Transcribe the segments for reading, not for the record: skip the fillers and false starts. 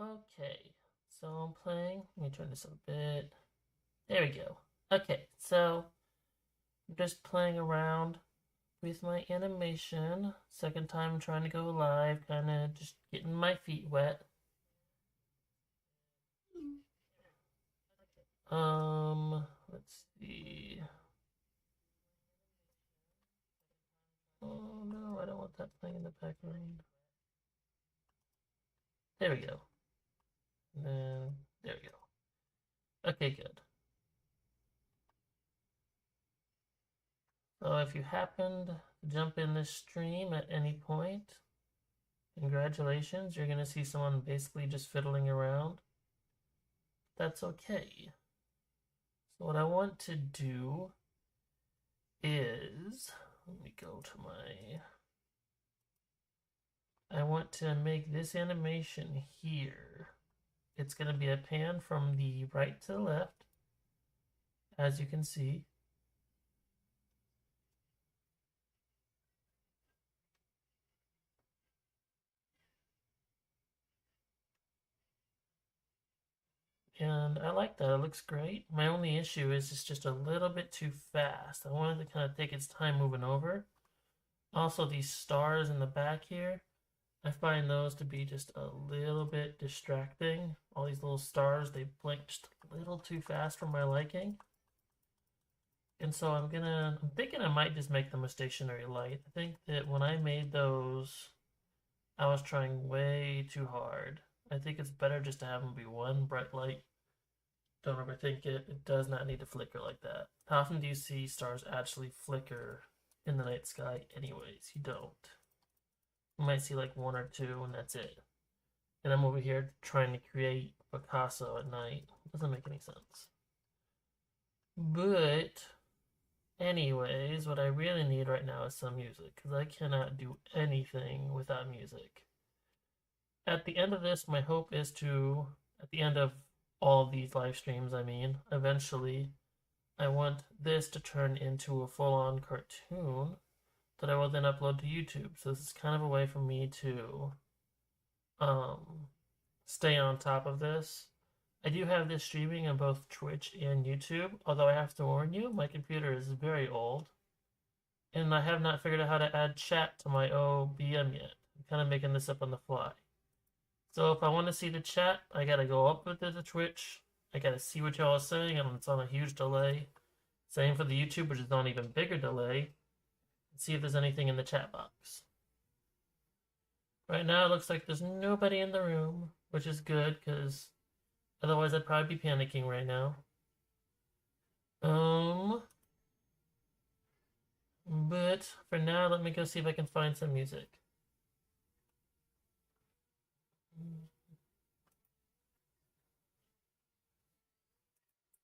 Okay, so I'm playing. Let me turn this up a bit. There we go. Okay, so I'm just playing around with my animation. Second time trying to go live, kind of just getting my feet wet. Let's see. Oh no, I don't want that playing in the background. There we go. And then there we go. Okay, good. So if you happened to jump in this stream at any point, congratulations, you're gonna see someone basically just fiddling around. That's okay. So what I want to do is, let me go to my, I want to make this animation here. It's gonna be a pan from the right to the left, as you can see. And I like that, it looks great. My only issue is it's just a little bit too fast. I wanted to kind of take its time moving over. Also, these stars in the back here, I find those to be just a little bit distracting. All these little stars, they blink just a little too fast for my liking. And so I'm thinking I might just make them a stationary light. I think that when I made those, I was trying way too hard. I think it's better just to have them be one bright light. Don't overthink it. It does not need to flicker like that. How often do you see stars actually flicker in the night sky anyways? You don't. You might see like one or two and that's it. And I'm over here trying to create Picasso at night. Doesn't make any sense. But anyways, what I really need right now is some music because I cannot do anything without music. At the end of this, my hope is to, at the end of all of these live streams, I mean, eventually, I want this to turn into a full-on cartoon that I will then upload to YouTube. So this is kind of a way for me to stay on top of this. I do have this streaming on both Twitch and YouTube, although I have to warn you, my computer is very old. And I have not figured out how to add chat to my OBM yet. I'm kind of making this up on the fly. So if I want to see the chat, I gotta go up with the Twitch. I gotta see what y'all are saying, and it's on a huge delay. Same for the YouTube, which is on an even bigger delay. See if there's anything in the chat box. Right now, it looks like there's nobody in the room, which is good, because otherwise I'd probably be panicking right now. But for now, let me go see if I can find some music.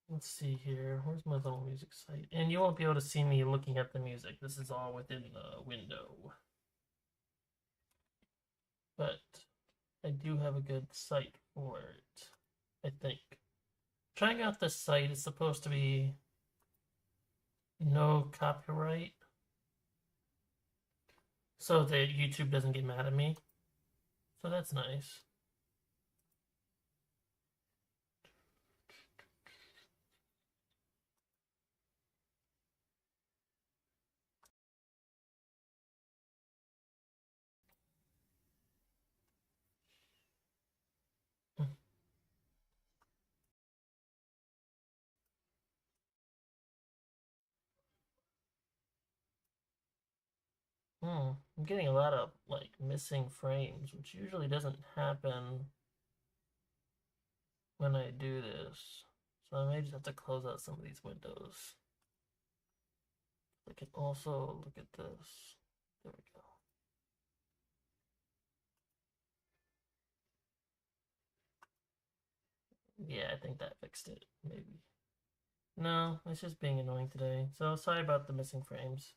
Let's see here. Where's my little music site? And you won't be able to see me looking at the music. This is all within the window. But I do have a good site for it, I think. Trying out this site is supposed to be no copyright, so that YouTube doesn't get mad at me. So that's nice. I'm getting a lot of like missing frames, which usually doesn't happen when I do this. So I may just have to close out some of these windows. I can also look at this. There we go. Yeah, I think that fixed it, maybe. No, it's just being annoying today. So sorry about the missing frames.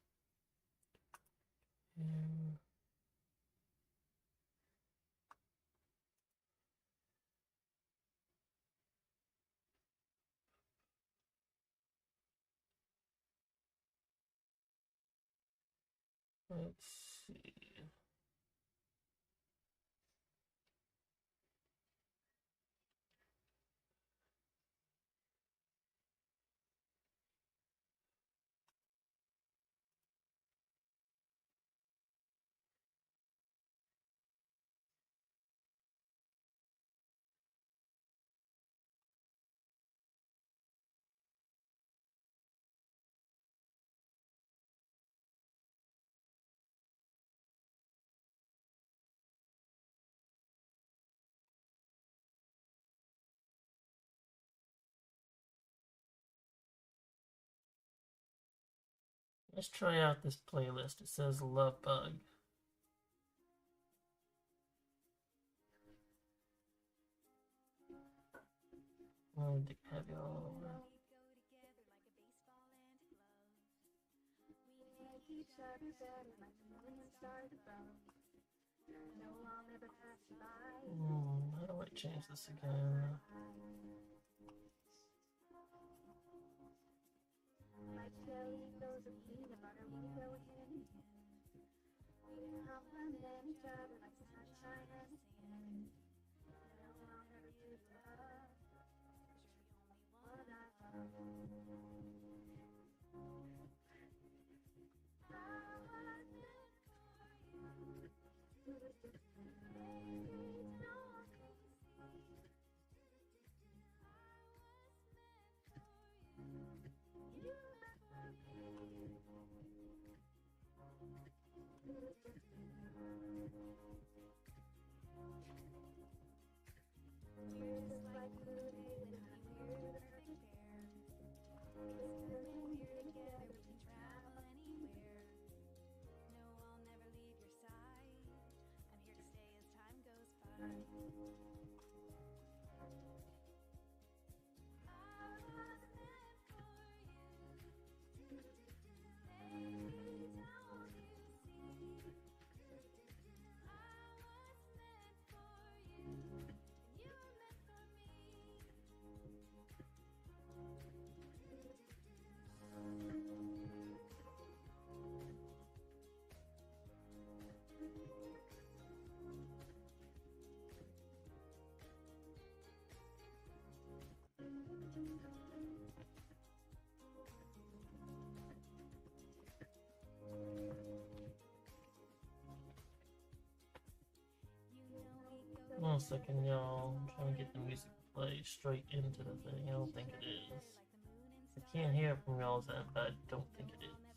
Let's see. Let's try out this playlist. It says Love Bug. Oh, Dick Heavy all over. How do I change this again? One second, y'all. I'm trying to get the music to play straight into the thing. I don't think it is. I can't hear it from y'all's end, but I don't think it is.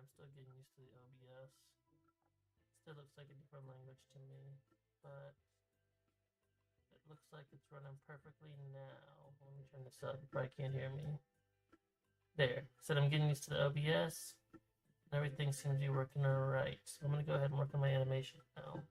I'm still getting used to the OBS. Still looks like a different language to me, but it looks like it's running perfectly now. Let me turn this up. You probably can't hear me. There. Said I'm getting used to the OBS. Everything seems to be working alright. So I'm going to go ahead and work on my animation now.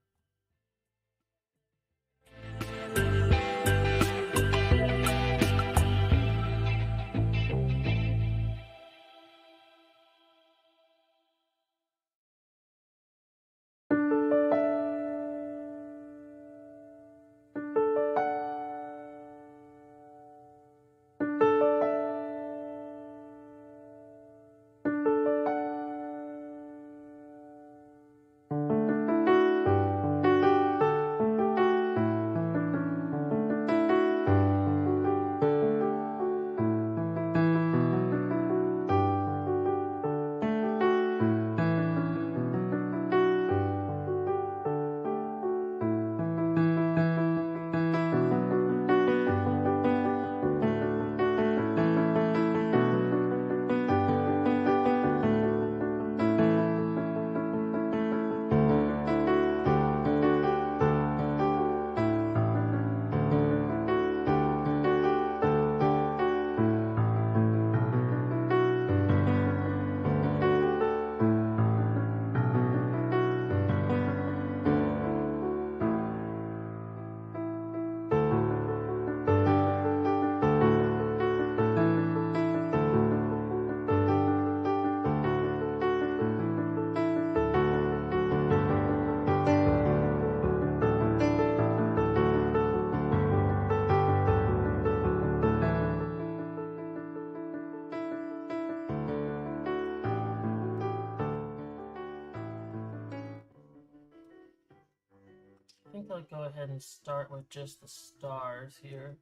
I think I'll go ahead and start with just the stars here.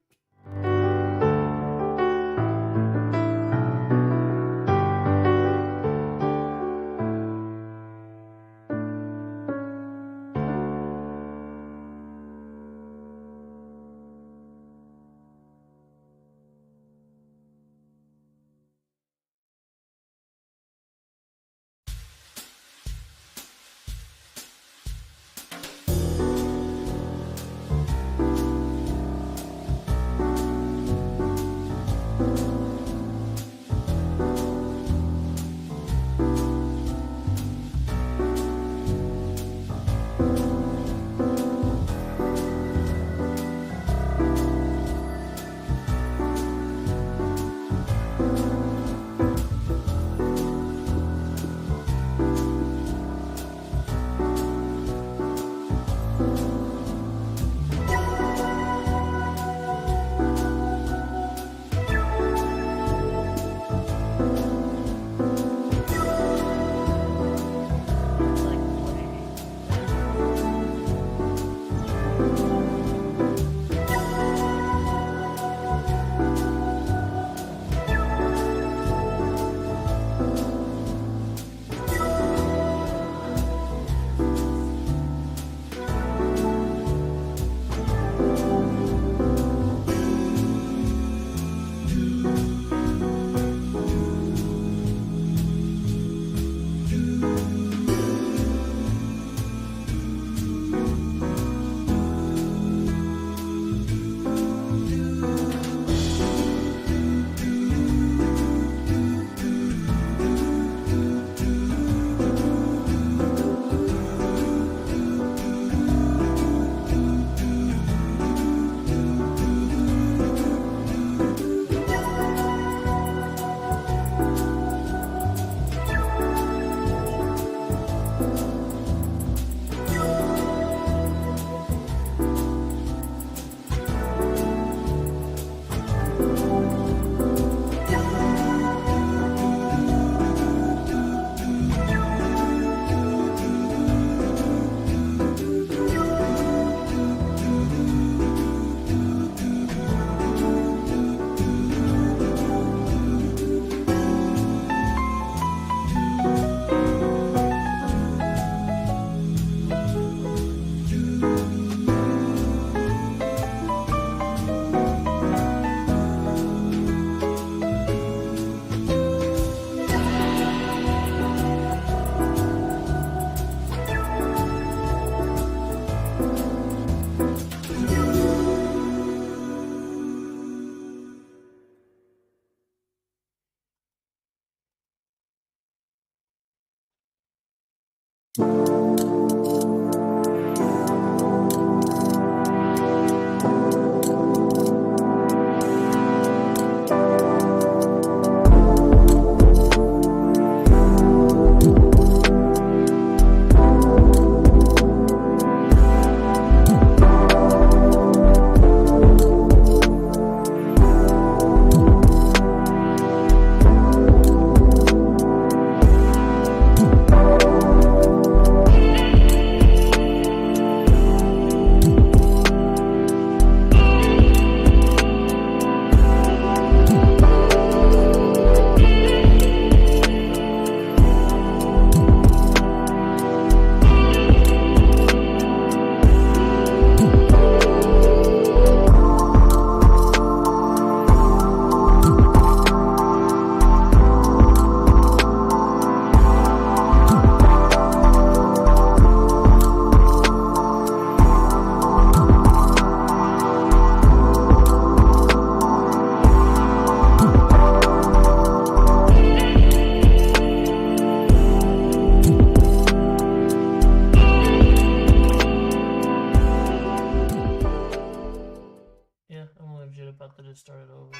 start it over.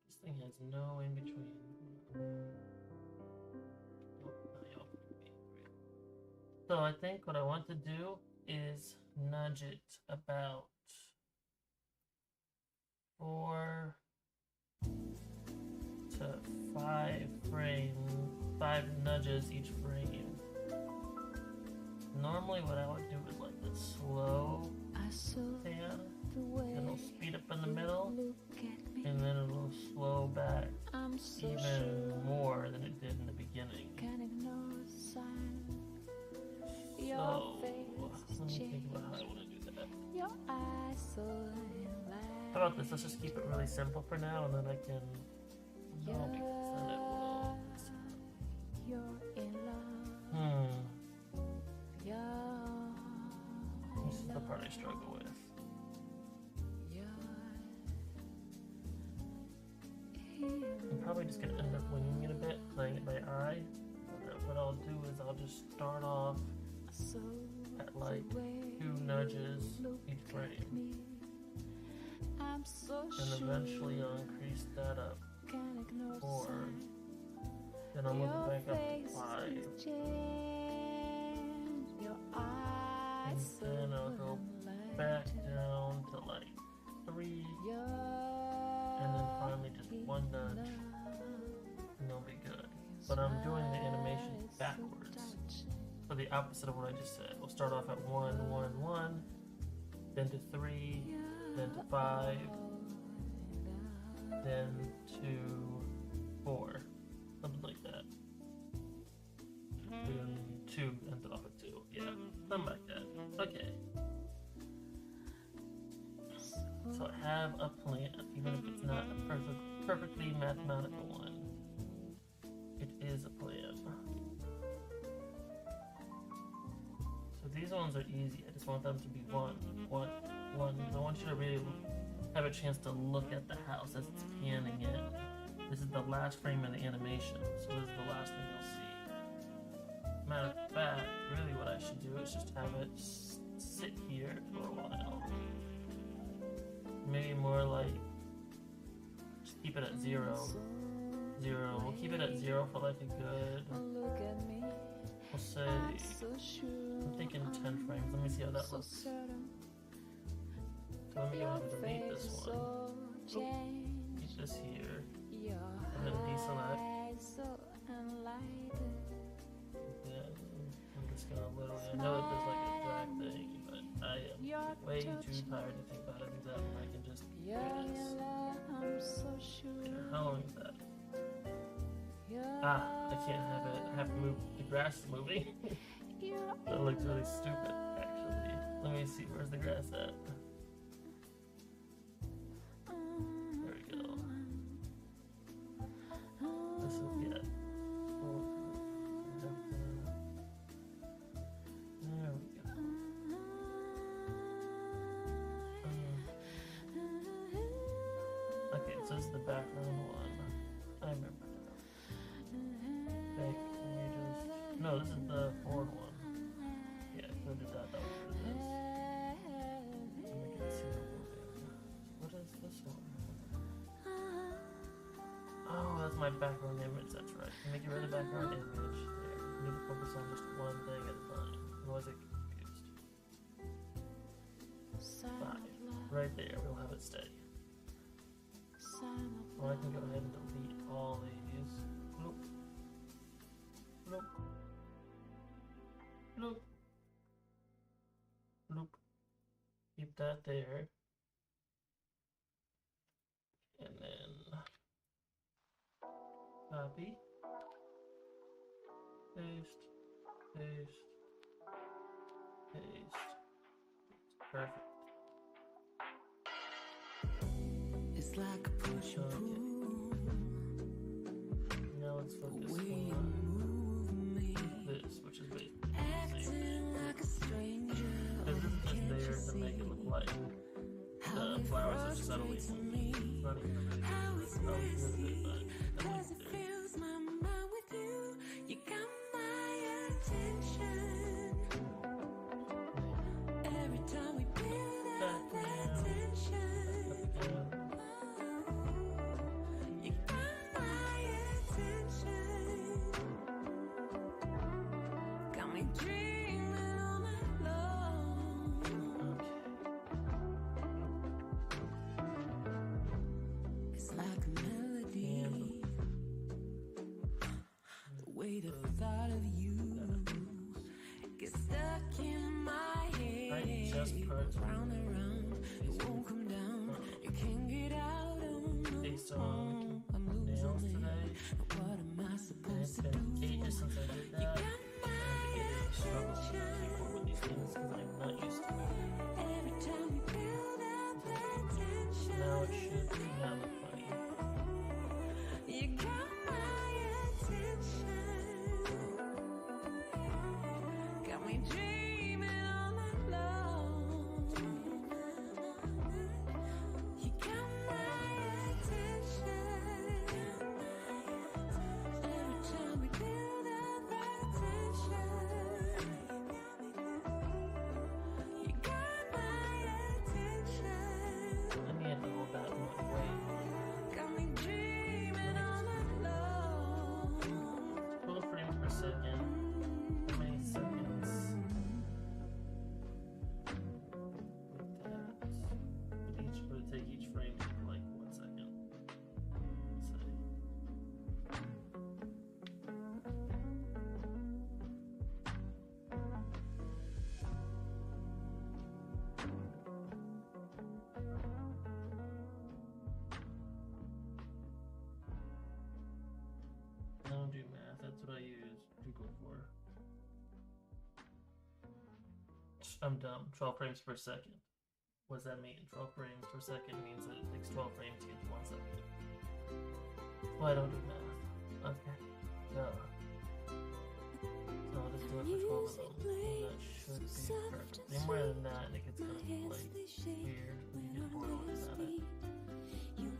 This thing has no in between. So I think what I want to do is nudge it about 4 to 5 nudges each frame. Normally what I would do is like the slow pan, and it'll speed up in the middle, and then it'll slow back even more than it did in the beginning. So, let me think about how I want to do that. How about this? Let's just keep it really simple for now, and then I can... No, because then it will... This is the part I struggle with. I'm probably just going to end up winging it a bit, playing it by eye. But what I'll do is I'll just start off at like 2 nudges each frame. And eventually I'll increase that up to 4. Then I'll move it back up to 5. And then I'll go back down to like 3. And then finally just 1 nudge. And they'll be good. But I'm doing the animation backwards. So the opposite of what I just said. We'll start off at 1, 1, 1, then to 3, then to 5, then to 4, something like that. Then 2, and off at 2, yeah, something like that. Okay. So I have a plan, even if it's not a perfectly mathematical one. It is a plan. So these ones are easy. I just want them to be 1, 1, 1. I want you to really have a chance to look at the house as it's panning in. This is the last frame of the animation, so this is the last thing you'll see. Matter of fact, really what I should do is just have it sit here for a while. Maybe more like, just keep it at 0. 0. We'll keep it at 0 for like a good, we'll say, I'm thinking 10 frames. Let me see how that looks. So let me go ahead and delete this one. Keep this here. And then deselect. way too tired to think about it that when I can just do this. How long is that? I can't have it. I have to move. The grass is moving. That looks really stupid, actually. Let me see. Where's the grass at? There we go. This will get. There we go. Okay, so this is the background one. I remember now. Okay, no, this is the forward one. Yeah, so did that. That was for this. Let me get see what is this one? Oh, that's my background image. That's right. Make it rid of the background image. There. You need to focus on just one thing at a time. Otherwise, I get confused. 5. Right there. We'll have it stay. Or I can go ahead and delete all these. Nope. Nope. Nope. Nope. Keep that there. And then copy. Paste. Paste. Paste. Perfect. It's like a push and pull. Now let's focus on this, which is basically Like a stranger. this is just there to make it look like the flowers are subtly moving. It's not even really Cause it fills my mind with you. You got my attention. Every time we build up that tension. You got my attention. Got me dreaming all night long. It's like a melody. The weight of the thought of you gets stuck in my head. Round and round, it won't come down. You can't get out of my based phone. on I'm nails losing today. it. What am I supposed to It's been do? ages since I did that. I struggle with the keyboard with these things because I'm not used to it. Every time we build up that tension. Now it should now look funny. You got my attention. Got me dreaming all night long. You got my attention. Every time we build up that tension. You got my attention. I need to hold that one way. Got me dreaming all night long. 12 frames per second. How many seconds? With that. Would it take each frame to like 1 second? Let's see. I don't do math, that's what I use Google for. I'm dumb. 12 frames per second. What does that mean? 12 frames per second means that it takes 12 frames to get to 1 second. Well, I don't do math. Okay. Duh. So I'll just do it for 12 of them. And that should be perfect. Any more than that, it gets kind of like weird when you get bored looking at it.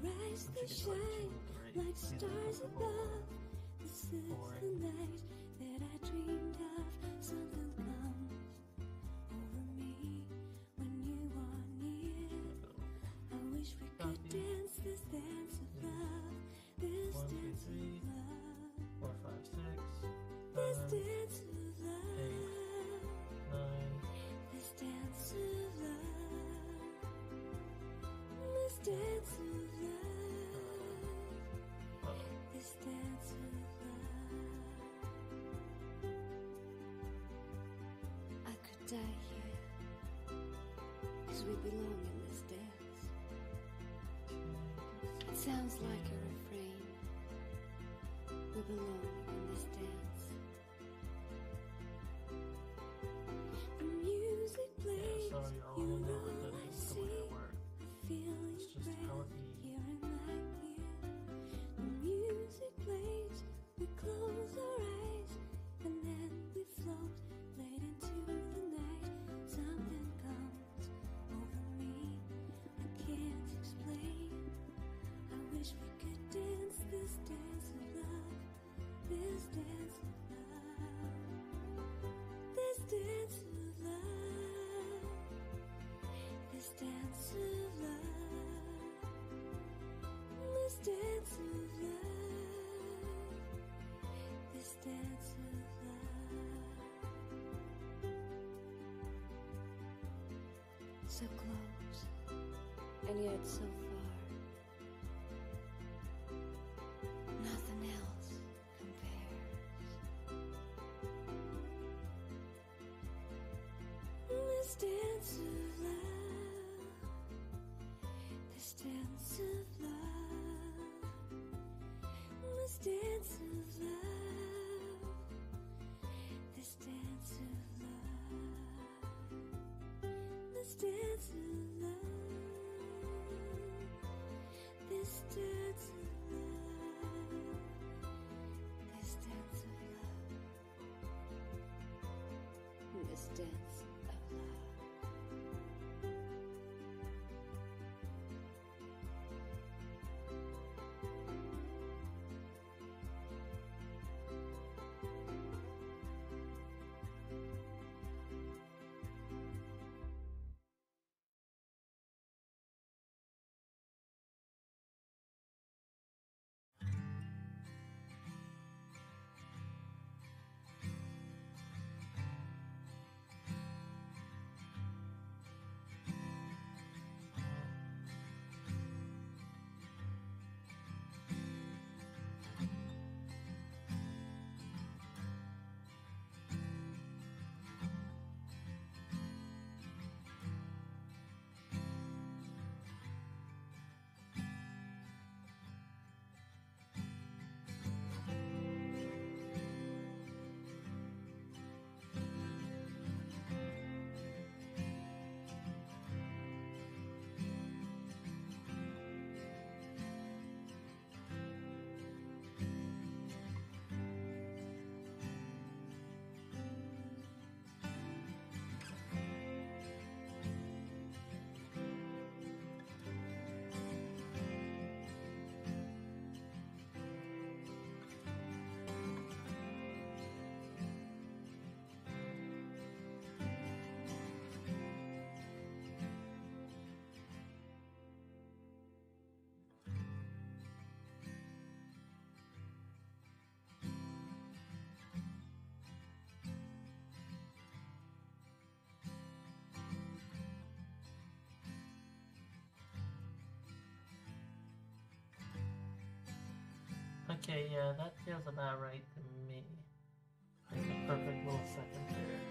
Once you get to like 2 or 3, these are comfortable. Boring. That I dreamed of, something comes over me when you are near. I wish we could dance this dance of love, this 1, 2, dance 3, of love, 4, 5, 6, this 7, dance of love, 9. this dance of love, this dance of love, this dance of love. I could die here, 'cause we belong in this dance. It sounds like a refrain. We belong in this dance. The music plays, sorry, y'all, you I know know that I is the way see. it works. I feel It's your just how breath it here in my ear. The music plays, we close our eyes, and then we float late into the night. Something comes over me, I can't explain. I wish we could dance this dance of love, this dance of love, this dance of love, this dance of love, this dance of love, this dance of love. So close, and yet so far. Nothing else compares. This dance of love, this dance of love, this dance of love, this dance of love, this dance of love, this dance of love, this dance of love, this dance of love. Okay, yeah, that feels about right to me. Like a perfect little second there.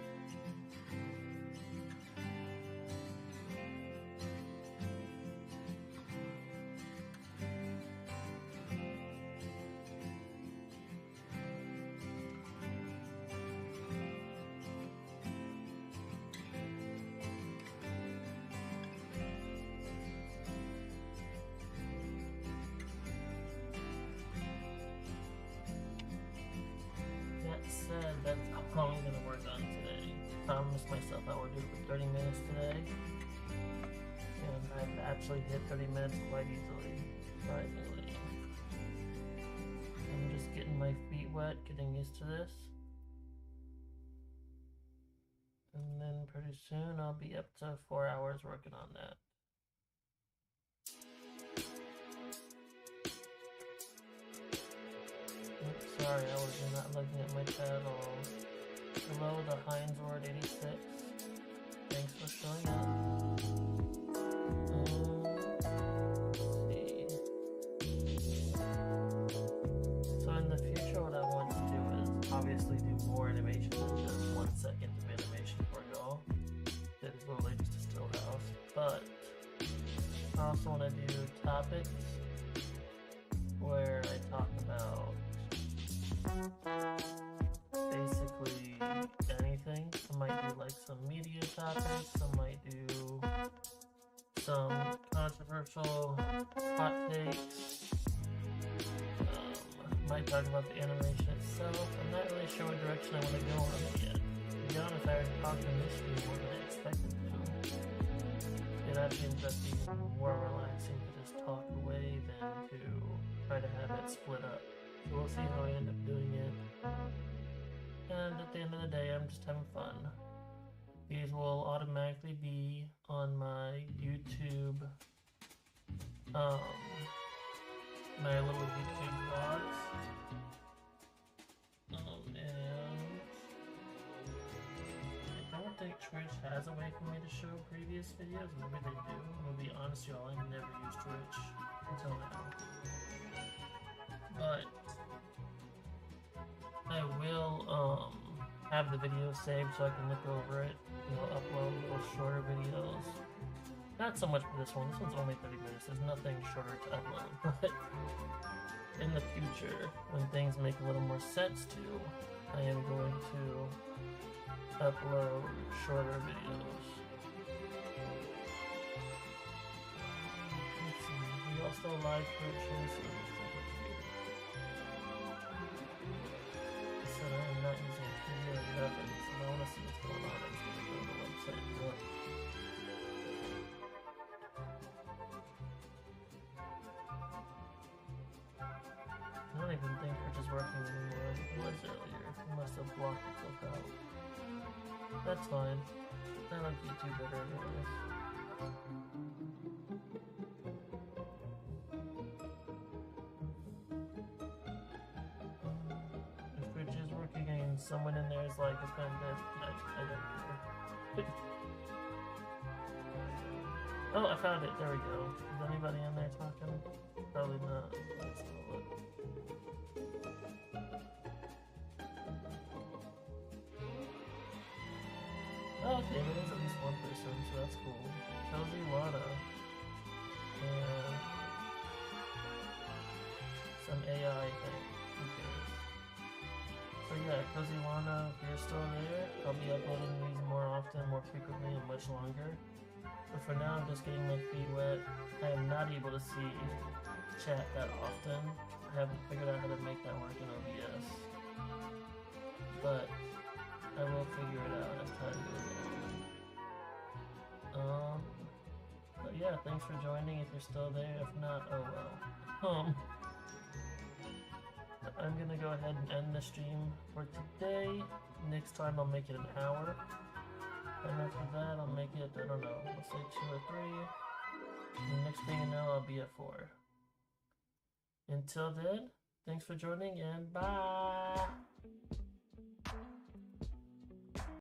That said, that's all I'm gonna work on today. Promised myself I would do it for 30 minutes today. And I've actually hit 30 minutes quite easily. Surprisingly. I'm just getting my feet wet, getting used to this. And then pretty soon I'll be up to 4 hours working on that. Oops, sorry, I was not looking at my chat at all. Hello, the Heinz Ward 86. Thanks for showing up. Let's see. So in the future, what I want to do is obviously do more animation than just 1 second of animation for y'all. That is literally just a still house. but I also want to do topics where I talk about basically anything. I might do like some media topics, I might do some controversial hot takes, might talk about the animation itself. I'm not really sure what direction I want to go on it yet. To be honest, I already talked in this stream more than I expected to. It actually ends up being more relaxing to just talk away than to try to have it split up. So we'll see how I end up doing it. And at the end of the day, I'm just having fun. These will automatically be on my YouTube, my little YouTube vlogs. And I don't think Twitch has a way for me to show previous videos. Maybe they do. I'm gonna be honest, y'all, I never used Twitch until now. But I will have the video saved so I can look over it, upload little shorter videos. Not so much for this one. This one's only 30 minutes. There's nothing shorter to upload. But in the future, when things make a little more sense to, I am going to upload shorter videos. Let's see. We also live Twitch here, so I'm not using video or nothing, so I want to see what's going on. I'm just going to go to the website and look. I don't even think Twitch is working anymore. It was earlier. I must have blocked itself out. That's fine. I like YouTube better anyways. If Twitch is working and someone in there is like offended, I don't care. Oh, I found it. There we go. Is anybody in there talking? Probably not. Let's have a look. Oh, okay, there is at least one person, so that's cool. Cozy Wada. And some AI thing. Who cares? So yeah, Cozy Wada, if you're still there, I'll be uploading these more often, more frequently, and much longer. But for now, I'm just getting my feet wet. I am not able to see chat that often. I haven't figured out how to make that work in OBS. But I will figure it out as time goes on. But yeah, thanks for joining if you're still there. If not, oh well. I'm gonna go ahead and end the stream for today. Next time I'll make it an hour. And after that I'll make it, I don't know, let's say 2 or 3. And the next thing you know, I'll be at 4. Until then, thanks for joining and bye!